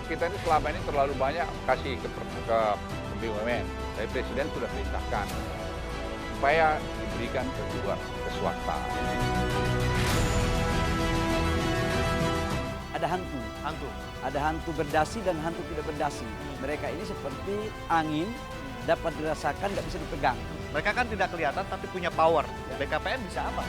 kita ini selama ini terlalu banyak kasih ke BUMN. Tapi Presiden sudah perintahkan supaya diberikan ke swasta. Ada hantu. Ada hantu berdasi dan hantu tidak berdasi. Mereka ini seperti angin, dapat dirasakan, nggak bisa dipegang. Mereka kan tidak kelihatan tapi punya power. BKPM bisa apa?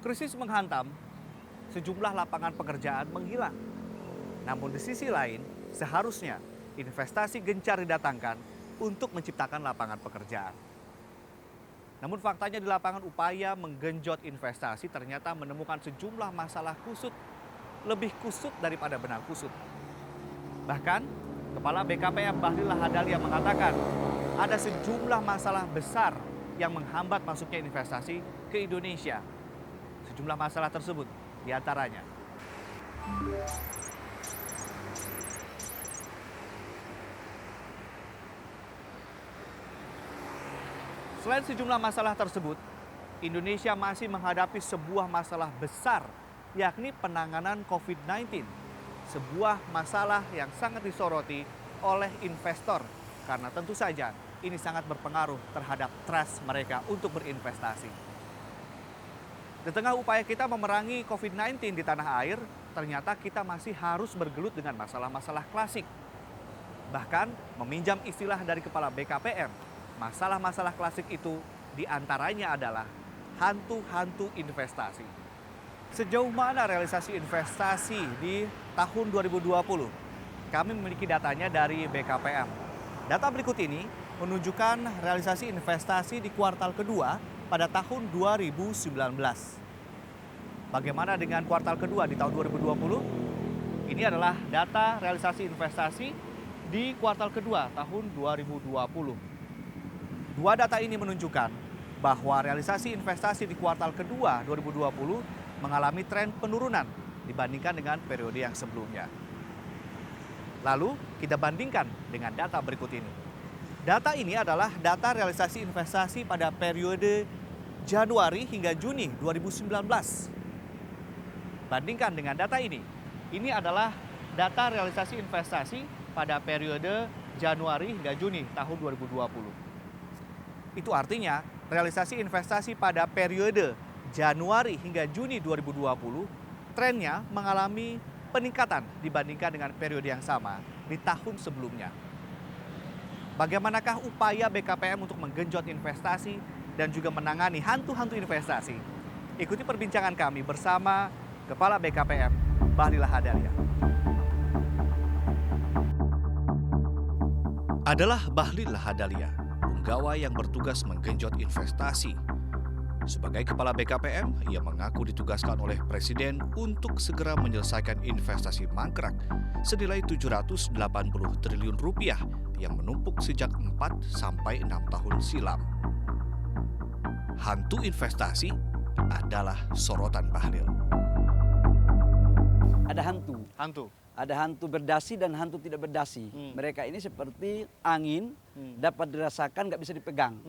Krisis menghantam, sejumlah lapangan pekerjaan menghilang. Namun di sisi lain, seharusnya investasi gencar didatangkan untuk menciptakan lapangan pekerjaan. Namun faktanya di lapangan upaya menggenjot investasi ternyata menemukan sejumlah masalah kusut, lebih kusut daripada benang kusut. Bahkan, Kepala BKPM Bahlil Lahadalia mengatakan ada sejumlah masalah besar yang menghambat masuknya investasi ke Indonesia. Sejumlah masalah tersebut diantaranya. Selain sejumlah masalah tersebut, Indonesia masih menghadapi sebuah masalah besar, yakni penanganan COVID-19. Sebuah masalah yang sangat disoroti oleh investor, karena tentu saja ini sangat berpengaruh terhadap trust mereka untuk berinvestasi. Di tengah upaya kita memerangi COVID-19 di tanah air, ternyata kita masih harus bergelut dengan masalah-masalah klasik. Bahkan meminjam istilah dari Kepala BKPM, masalah-masalah klasik itu diantaranya adalah hantu-hantu investasi. Sejauh mana realisasi investasi di tahun 2020? Kami memiliki datanya dari BKPM. Data berikut ini menunjukkan realisasi investasi di kuartal kedua pada tahun 2019. Bagaimana dengan kuartal kedua di tahun 2020? Ini adalah data realisasi investasi di kuartal kedua tahun 2020. Dua data ini menunjukkan bahwa realisasi investasi di kuartal kedua 2020 mengalami tren penurunan dibandingkan dengan periode yang sebelumnya. Lalu kita bandingkan dengan data berikut ini. Data ini adalah data realisasi investasi pada periode Januari hingga Juni 2019. Bandingkan dengan data ini. Ini adalah data realisasi investasi pada periode Januari hingga Juni tahun 2020. Itu artinya realisasi investasi pada periode Januari hingga Juni 2020 trennya mengalami peningkatan dibandingkan dengan periode yang sama di tahun sebelumnya. Bagaimanakah upaya BKPM untuk menggenjot investasi dan juga menangani hantu-hantu investasi? Ikuti perbincangan kami bersama Kepala BKPM Bahlil Lahadalia. Adalah Bahlil Lahadalia, penggawa yang bertugas menggenjot investasi. Sebagai Kepala BKPM, ia mengaku ditugaskan oleh Presiden untuk segera menyelesaikan investasi mangkrak senilai 780 triliun rupiah yang menumpuk sejak 4 sampai 6 tahun silam. Hantu investasi adalah sorotan Bahlil. Ada hantu. Ada hantu berdasi dan hantu tidak berdasi. Mereka ini seperti angin, dapat dirasakan, nggak bisa dipegang.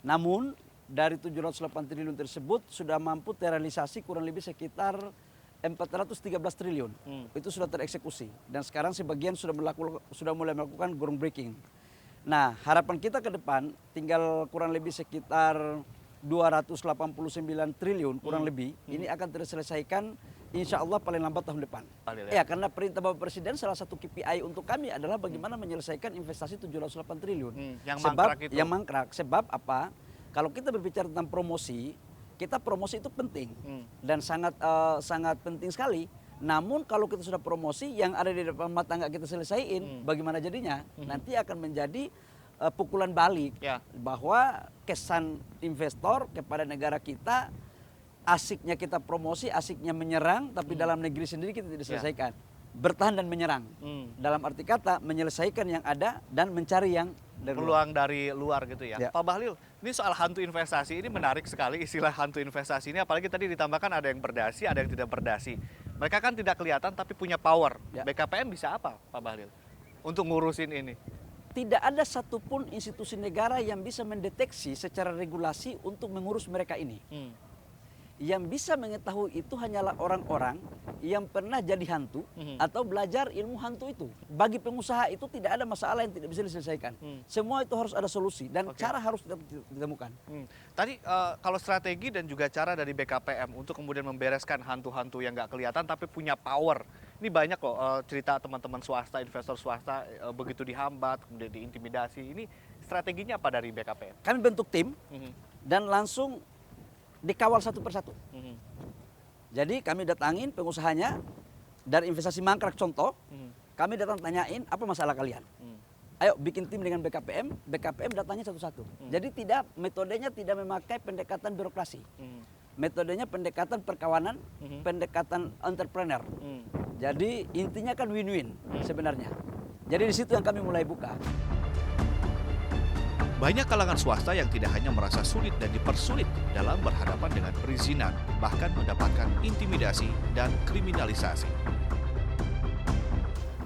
Namun dari 708 triliun tersebut sudah mampu terrealisasi kurang lebih sekitar 413 triliun. Itu sudah tereksekusi dan sekarang sebagian sudah mulai melakukan groundbreaking. Nah, harapan kita ke depan tinggal kurang lebih sekitar 289 triliun kurang lebih. Ini akan terselesaikan insya Allah paling lambat tahun depan. Ya, karena perintah Bapak Presiden salah satu KPI untuk kami adalah bagaimana menyelesaikan investasi 708 triliun. Yang mangkrak. Sebab apa? Kalau kita berbicara tentang promosi, kita promosi itu penting dan sangat penting sekali. Namun kalau kita sudah promosi, yang ada di depan mata nggak kita selesaiin, bagaimana jadinya? Nanti akan menjadi pukulan balik bahwa kesan investor kepada negara kita, asiknya kita promosi, asiknya menyerang, tapi dalam negeri sendiri kita tidak selesaikan. bertahan dan menyerang. Dalam arti kata menyelesaikan yang ada dan mencari yang dari luar. Peluang dari luar gitu ya. Ya. Pak Bahlil, ini soal hantu investasi ini menarik sekali istilah hantu investasi ini, apalagi tadi ditambahkan ada yang berdasi, ada yang tidak berdasi. Mereka kan tidak kelihatan tapi punya power. Ya. BKPM bisa apa, Pak Bahlil, untuk ngurusin ini? Tidak ada satupun institusi negara yang bisa mendeteksi secara regulasi untuk mengurus mereka ini. Yang bisa mengetahui itu hanyalah orang-orang yang pernah jadi hantu atau belajar ilmu hantu itu. Bagi pengusaha itu tidak ada masalah yang tidak bisa diselesaikan. Semua itu harus ada solusi dan cara harus ditemukan. Tadi kalau strategi dan juga cara dari BKPM untuk kemudian membereskan hantu-hantu yang nggak kelihatan tapi punya power. Ini banyak loh cerita teman-teman swasta, investor swasta begitu dihambat, kemudian diintimidasi. Ini strateginya apa dari BKPM? Kami bentuk tim dan langsung dikawal satu persatu. Jadi kami datangin pengusahanya dari investasi mangkrak contoh, kami datang tanyain apa masalah kalian. Ayo bikin tim dengan BKPM, BKPM datangnya satu-satu. Jadi metodenya tidak memakai pendekatan birokrasi. Metodenya pendekatan perkawanan, pendekatan entrepreneur. Jadi intinya kan win-win sebenarnya. Jadi di situ yang kami mulai buka. Banyak kalangan swasta yang tidak hanya merasa sulit dan dipersulit dalam berhadapan dengan perizinan, bahkan mendapatkan intimidasi dan kriminalisasi.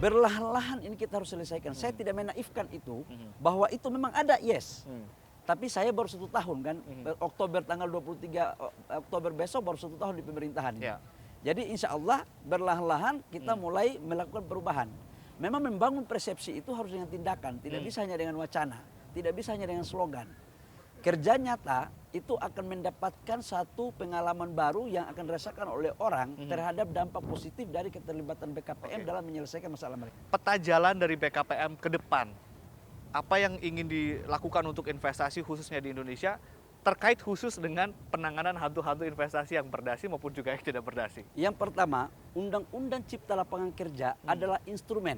Berlahan-lahan ini kita harus selesaikan. Saya tidak menaifkan itu, bahwa itu memang ada, yes. Tapi saya baru 1 tahun kan, Oktober tanggal 23 Oktober besok baru 1 tahun di pemerintahan. Ya. Jadi insya Allah berlahan-lahan kita mulai melakukan perubahan. Memang membangun persepsi itu harus dengan tindakan, tidak bisa hanya dengan wacana. Tidak bisa hanya dengan slogan. Kerja nyata itu akan mendapatkan satu pengalaman baru yang akan dirasakan oleh orang terhadap dampak positif dari keterlibatan BKPM dalam menyelesaikan masalah mereka. Peta jalan dari BKPM ke depan, apa yang ingin dilakukan untuk investasi khususnya di Indonesia terkait khusus dengan penanganan hantu-hantu investasi yang berdasi maupun juga yang tidak berdasi? Yang pertama, Undang-Undang Cipta Lapangan Kerja adalah instrumen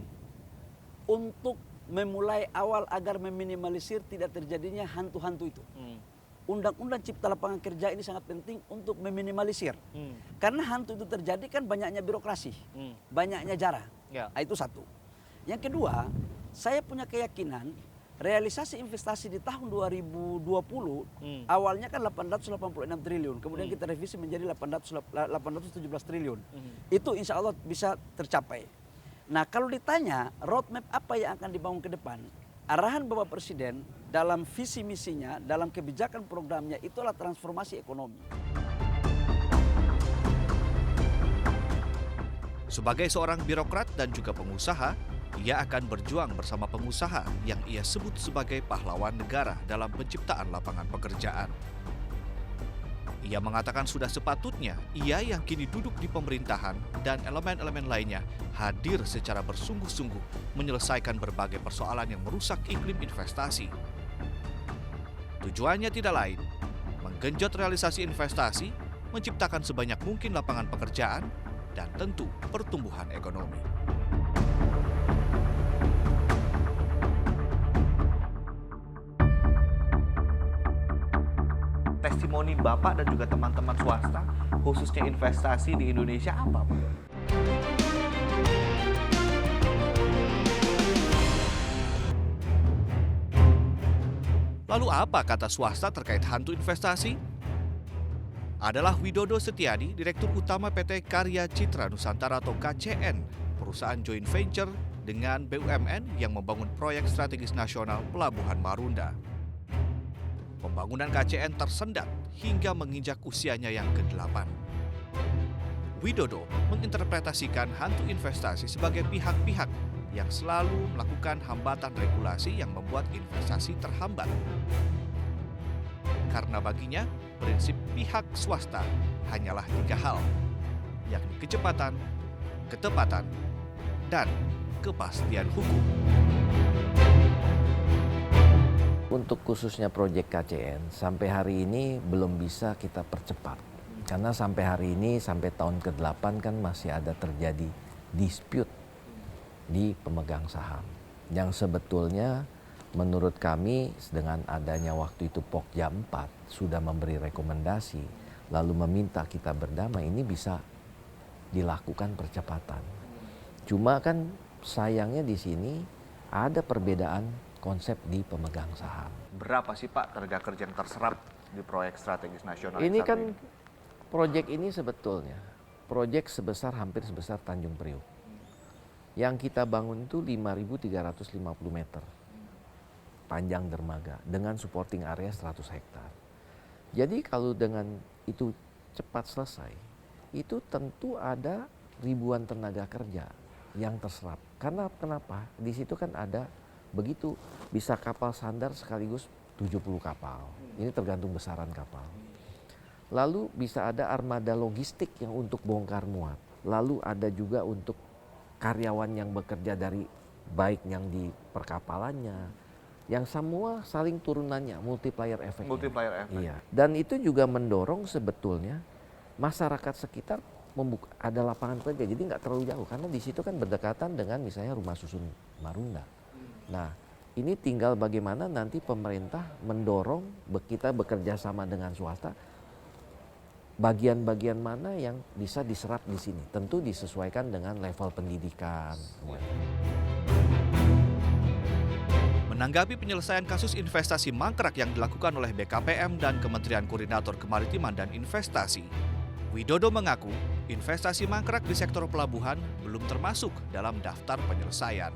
untuk memulai awal agar meminimalisir tidak terjadinya hantu-hantu itu. Undang-Undang Cipta Lapangan Kerja ini sangat penting untuk meminimalisir. Karena hantu itu terjadi kan banyaknya birokrasi, banyaknya jara. Ya. Itu satu. Yang kedua, saya punya keyakinan realisasi investasi di tahun 2020 awalnya kan 886 triliun, kemudian kita revisi menjadi 817 triliun. Itu insya Allah bisa tercapai. Nah kalau ditanya roadmap apa yang akan dibangun ke depan, arahan Bapak Presiden dalam visi misinya, dalam kebijakan programnya itulah transformasi ekonomi. Sebagai seorang birokrat dan juga pengusaha, ia akan berjuang bersama pengusaha yang ia sebut sebagai pahlawan negara dalam penciptaan lapangan pekerjaan. Ia mengatakan sudah sepatutnya ia yang kini duduk di pemerintahan dan elemen-elemen lainnya hadir secara bersungguh-sungguh menyelesaikan berbagai persoalan yang merusak iklim investasi. Tujuannya tidak lain, menggenjot realisasi investasi, menciptakan sebanyak mungkin lapangan pekerjaan, dan tentu pertumbuhan ekonomi. Testimoni Bapak dan juga teman-teman swasta, khususnya investasi di Indonesia apa, Pak? Lalu apa kata swasta terkait hantu investasi? Adalah Widodo Setiadi, Direktur Utama PT Karya Citra Nusantara atau KCN, perusahaan joint venture dengan BUMN yang membangun proyek strategis nasional Pelabuhan Marunda. Pembangunan KCN tersendat hingga menginjak usianya yang ke-8. Widodo menginterpretasikan hantu investasi sebagai pihak-pihak yang selalu melakukan hambatan regulasi yang membuat investasi terhambat. Karena baginya, prinsip pihak swasta hanyalah 3 hal, yakni kecepatan, ketepatan, dan kepastian hukum. Untuk khususnya proyek KCN, sampai hari ini belum bisa kita percepat. Karena sampai hari ini, sampai tahun ke-8 kan masih ada terjadi dispute di pemegang saham. Yang sebetulnya menurut kami dengan adanya waktu itu Pokja 4 sudah memberi rekomendasi, lalu meminta kita berdamai, ini bisa dilakukan percepatan. Cuma kan sayangnya di sini ada perbedaan konsep di pemegang saham. Berapa sih Pak tenaga kerja yang terserap di proyek strategis nasional? Ini saat kan proyek ini sebetulnya proyek hampir sebesar Tanjung Priok. Yang kita bangun itu 5.350 meter panjang dermaga dengan supporting area 100 hektar. Jadi kalau dengan itu cepat selesai, itu tentu ada ribuan tenaga kerja yang terserap. Karena kenapa? Di situ kan ada begitu bisa kapal sandar sekaligus 70 kapal. Ini tergantung besaran kapal. Lalu bisa ada armada logistik yang untuk bongkar muat. Lalu ada juga untuk karyawan yang bekerja dari baik yang di perkapalannya, yang semua saling turunannya, multiplier effect. Multiplier effect. Iya. Dan itu juga mendorong sebetulnya masyarakat sekitar ada lapangan kerja, jadi nggak terlalu jauh karena di situ kan berdekatan dengan misalnya rumah susun Marunda. Nah, ini tinggal bagaimana nanti pemerintah mendorong kita bekerja sama dengan swasta. Bagian-bagian mana yang bisa diserap di sini, tentu disesuaikan dengan level pendidikan. Menanggapi penyelesaian kasus investasi mangkrak yang dilakukan oleh BKPM dan Kementerian Koordinator Kemaritiman dan Investasi, Widodo mengaku investasi mangkrak di sektor pelabuhan belum termasuk dalam daftar penyelesaian.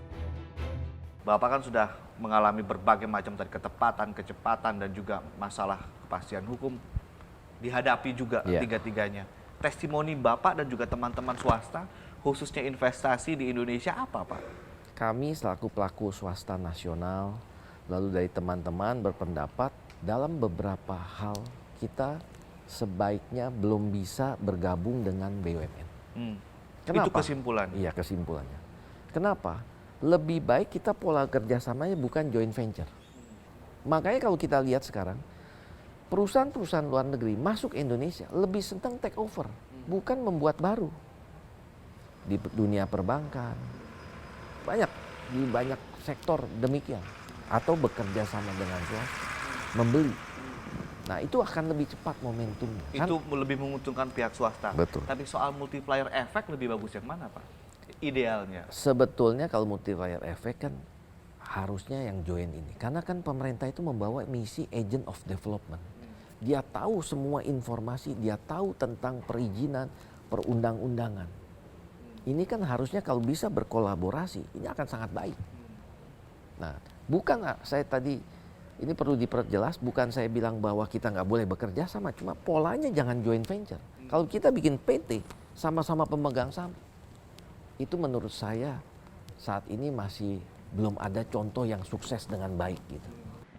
Bapak kan sudah mengalami berbagai macam tadi ketepatan, kecepatan, dan juga masalah kepastian hukum dihadapi juga tiga-tiganya. Testimoni Bapak dan juga teman-teman swasta, khususnya investasi di Indonesia apa Pak? Kami selaku pelaku swasta nasional, lalu dari teman-teman berpendapat dalam beberapa hal kita sebaiknya belum bisa bergabung dengan BUMN. Itu Kenapa? kesimpulan? Iya, kesimpulannya. Kenapa? Lebih baik kita pola kerjasamanya bukan joint venture. Makanya kalau kita lihat sekarang, perusahaan-perusahaan luar negeri masuk Indonesia lebih senang take over, bukan membuat baru. Di dunia perbankan, di banyak sektor demikian. Atau bekerja sama dengan swasta, membeli. Nah, itu akan lebih cepat momentumnya. Itu lebih menguntungkan pihak swasta. Betul. Tapi soal multiplier effect lebih bagus yang mana Pak? Idealnya. Sebetulnya kalau multiplier effect kan harusnya yang join ini. Karena kan pemerintah itu membawa misi agent of development. Dia tahu semua informasi, dia tahu tentang perizinan, perundang-undangan. Ini kan harusnya kalau bisa berkolaborasi, ini akan sangat baik. Nah, bukan saya tadi, ini perlu diperjelas, bukan saya bilang bahwa kita nggak boleh bekerja sama, cuma polanya jangan joint venture. Kalau kita bikin PT, sama-sama pemegang saham, itu menurut saya saat ini masih belum ada contoh yang sukses dengan baik gitu.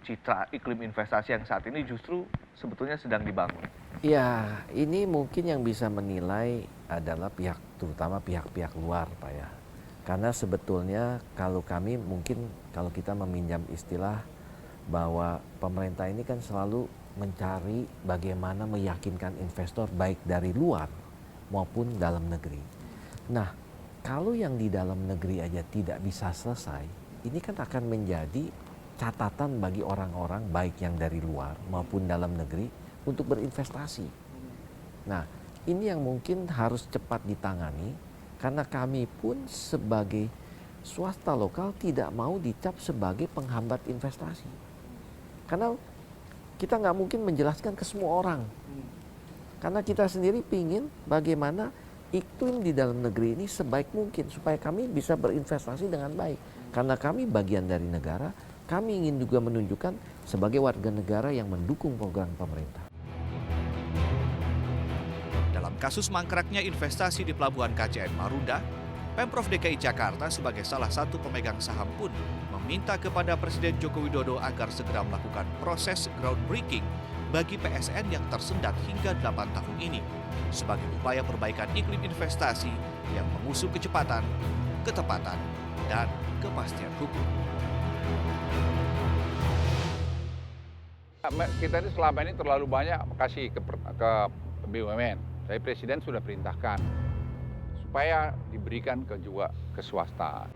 Citra iklim investasi yang saat ini justru sebetulnya sedang dibangun. Ya, ini mungkin yang bisa menilai adalah terutama pihak-pihak luar, Pak ya. Karena sebetulnya kalau kami mungkin kalau kita meminjam istilah bahwa pemerintah ini kan selalu mencari bagaimana meyakinkan investor baik dari luar maupun dalam negeri. Nah, kalau yang di dalam negeri aja tidak bisa selesai, ini kan akan menjadi catatan bagi orang-orang baik yang dari luar maupun dalam negeri untuk berinvestasi. Nah, ini yang mungkin harus cepat ditangani karena kami pun sebagai swasta lokal tidak mau dicap sebagai penghambat investasi. Karena kita nggak mungkin menjelaskan ke semua orang. Karena kita sendiri pingin bagaimana iklim di dalam negeri ini sebaik mungkin supaya kami bisa berinvestasi dengan baik. Karena kami bagian dari negara, kami ingin juga menunjukkan sebagai warga negara yang mendukung program pemerintah. Dalam kasus mangkraknya investasi di Pelabuhan KCN Marunda, Pemprov DKI Jakarta sebagai salah satu pemegang saham pun meminta kepada Presiden Joko Widodo agar segera melakukan proses groundbreaking bagi PSN yang tersendat hingga 8 tahun ini sebagai upaya perbaikan iklim investasi yang mengusung kecepatan, ketepatan, dan kepastian hukum. Kita ini selama ini terlalu banyak kasih ke BUMN. Tapi Presiden sudah perintahkan supaya diberikan juga ke swasta.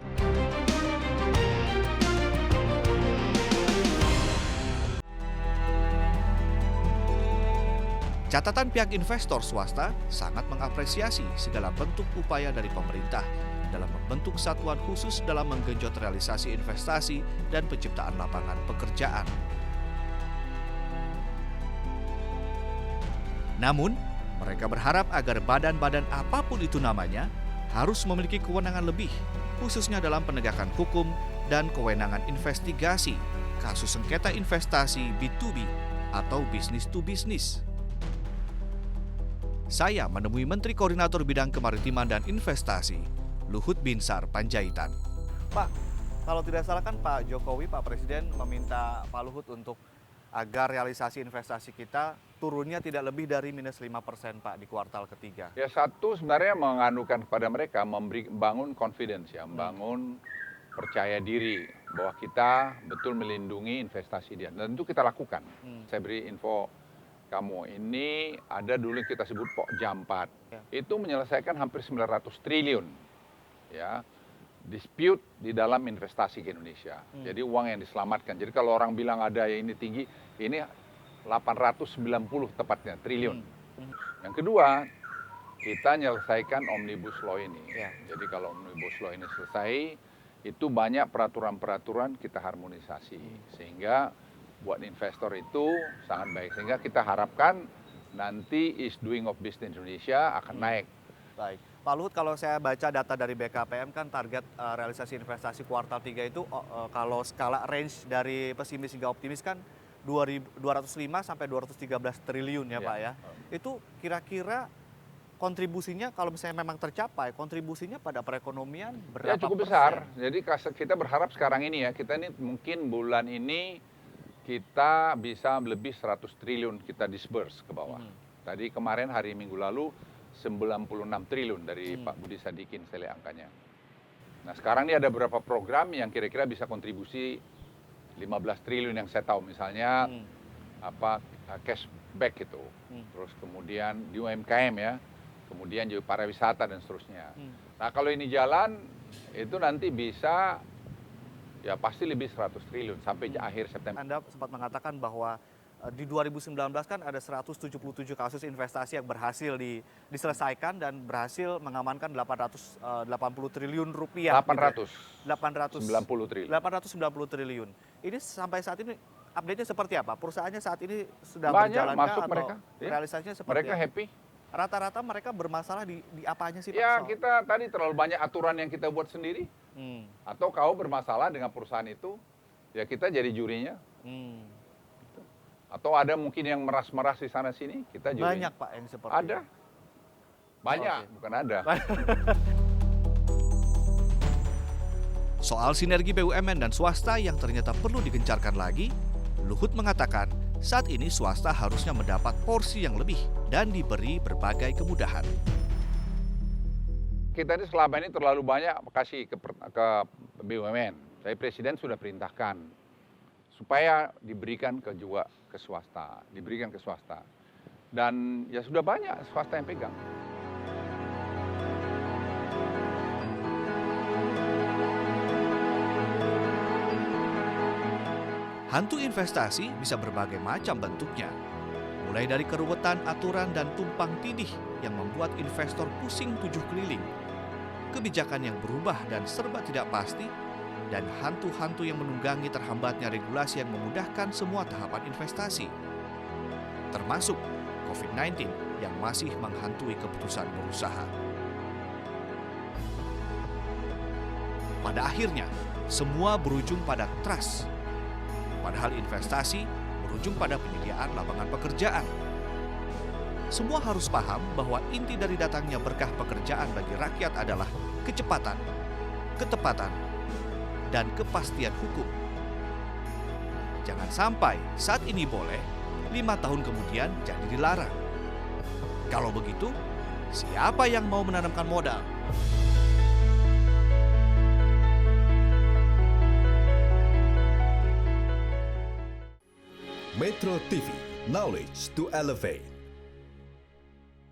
Catatan pihak investor swasta sangat mengapresiasi segala bentuk upaya dari pemerintah dalam membentuk satuan khusus dalam menggenjot realisasi investasi dan penciptaan lapangan pekerjaan. Namun, mereka berharap agar badan-badan apapun itu namanya harus memiliki kewenangan lebih, khususnya dalam penegakan hukum dan kewenangan investigasi kasus sengketa investasi B2B atau business to business. Saya menemui Menteri Koordinator Bidang Kemaritiman dan Investasi, Luhut Binsar Panjaitan. Pak, kalau tidak salah kan Pak Jokowi, Pak Presiden meminta Pak Luhut untuk agar realisasi investasi kita turunnya tidak lebih dari minus 5% Pak di kuartal ketiga. Ya satu sebenarnya menganukan kepada mereka, membangun confidence ya, membangun percaya diri bahwa kita betul melindungi investasi dia. Dan itu kita lakukan. Saya beri info kamu, ini ada dulu yang kita sebut Pok Jampat. Ya. Itu menyelesaikan hampir 900 triliun ya, dispute di dalam investasi ke Indonesia. Jadi uang yang diselamatkan. Jadi kalau orang bilang ada yang ini tinggi, ini 890 tepatnya triliun. Yang kedua, kita menyelesaikan Omnibus Law ini. Ya. Jadi kalau Omnibus Law ini selesai, itu banyak peraturan-peraturan kita harmonisasi. Sehingga buat investor itu sangat baik. Sehingga kita harapkan nanti ease doing of business Indonesia akan naik. Baik. Pak Luhut, kalau saya baca data dari BKPM kan target realisasi investasi kuartal 3 itu kalau skala range dari pesimis hingga optimis kan 205 sampai 213 triliun ya Pak ya. Itu kira-kira kontribusinya kalau misalnya memang tercapai, kontribusinya pada perekonomian berapa ya, cukup besar. Jadi kita berharap sekarang ini ya, kita ini mungkin bulan ini kita bisa lebih 100 triliun kita disburse ke bawah. Tadi kemarin hari Minggu lalu 96 triliun dari Pak Budi Sadikin saya lihat angkanya. Nah sekarang ini ada beberapa program yang kira-kira bisa kontribusi 15 triliun yang saya tahu. Misalnya cashback itu. Terus kemudian di UMKM ya. Kemudian juga pariwisata dan seterusnya. Nah kalau ini jalan itu nanti bisa ya pasti lebih 100 triliun sampai akhir September. Anda sempat mengatakan bahwa di 2019 kan ada 177 kasus investasi yang berhasil diselesaikan dan berhasil mengamankan 880 triliun rupiah. 890 triliun. 890 triliun. Ini sampai saat ini update-nya seperti apa? Perusahaannya saat ini sudah banyak berjalan masuk atau mereka. Realisasinya seperti mereka apa? Happy. Rata-rata mereka bermasalah di apanya sih Pak? Ya kita tadi terlalu banyak aturan yang kita buat sendiri. Atau kau bermasalah dengan perusahaan itu, ya kita jadi jurinya. Atau ada mungkin yang meras-meras di sana sini, kita jurinya. Banyak Pak yang seperti ada. Banyak, bukan ada. Soal sinergi BUMN dan swasta yang ternyata perlu digencarkan lagi, Luhut mengatakan saat ini swasta harusnya mendapat porsi yang lebih dan diberi berbagai kemudahan. Kita ini selama ini terlalu banyak kasih ke BUMN. Saya Presiden sudah perintahkan supaya diberikan juga ke swasta, diberikan ke swasta. Dan ya sudah banyak swasta yang pegang. Hantu investasi bisa berbagai macam bentuknya. Mulai dari keruwetan aturan dan tumpang tindih yang membuat investor pusing 7 keliling, kebijakan yang berubah dan serba tidak pasti, dan hantu-hantu yang menunggangi terhambatnya regulasi yang memudahkan semua tahapan investasi. Termasuk COVID-19 yang masih menghantui keputusan berusaha. Pada akhirnya, semua berujung pada trust. Padahal investasi berujung pada penyediaan lapangan pekerjaan. Semua harus paham bahwa inti dari datangnya berkah pekerjaan bagi rakyat adalah kecepatan, ketepatan, dan kepastian hukum. Jangan sampai saat ini boleh, 5 tahun kemudian jadi dilarang. Kalau begitu, siapa yang mau menanamkan modal? Metro TV, knowledge to elevate.